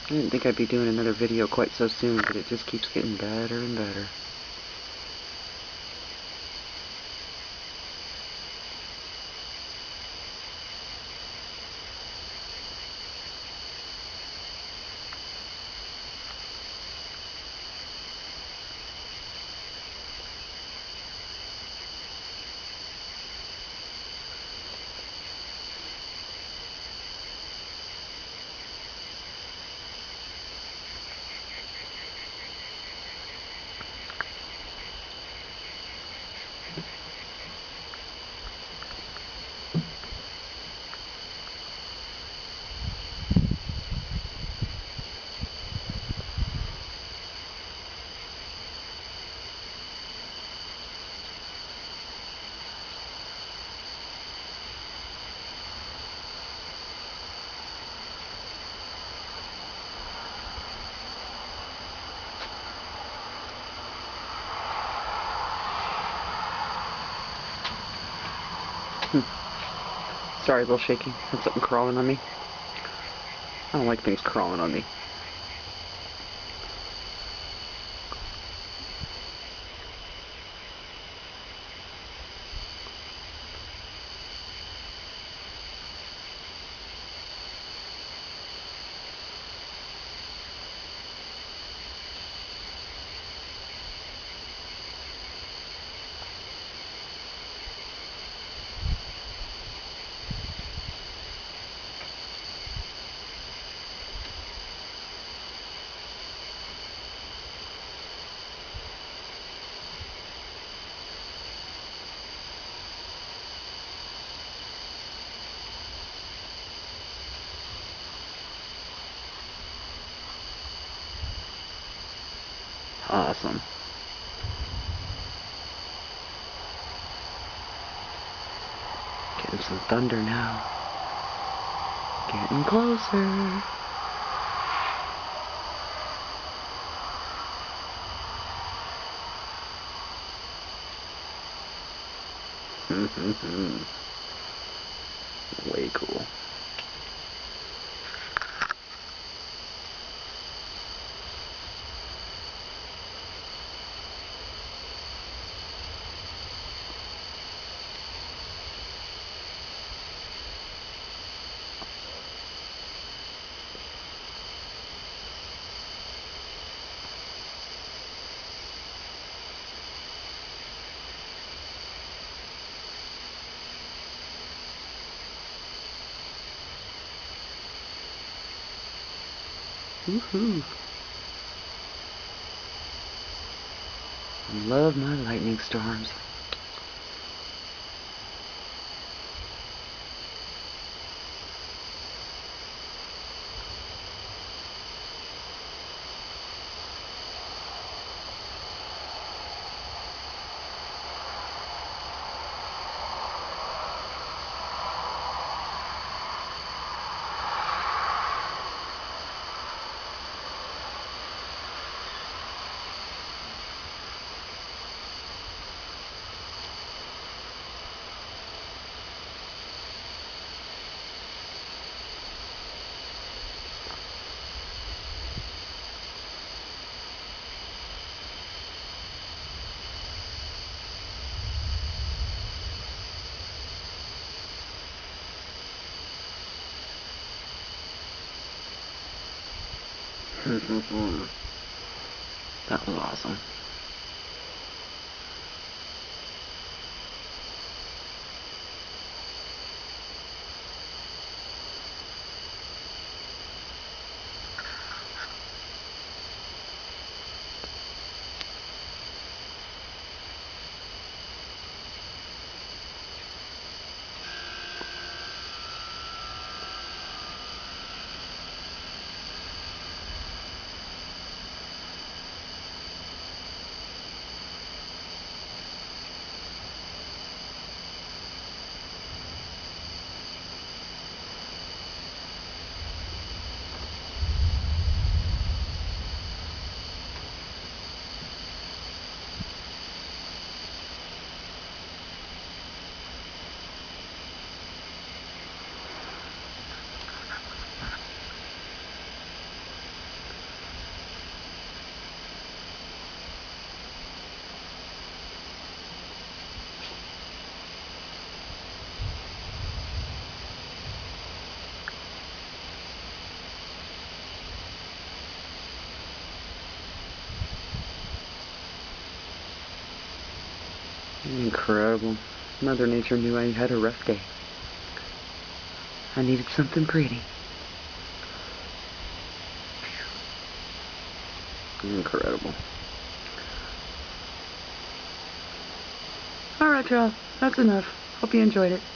I didn't think I'd be doing another video quite so soon, but it just keeps getting better and better. Sorry, a little shaky. Had something crawling on me. I don't like things crawling on me. Awesome. Getting some thunder now. Getting closer. Way cool. Woohoo! Love my lightning storms. That was awesome. Incredible. Mother Nature knew I had a rough day. I needed something pretty. Incredible. Alright, y'all. That's enough. Hope you enjoyed it.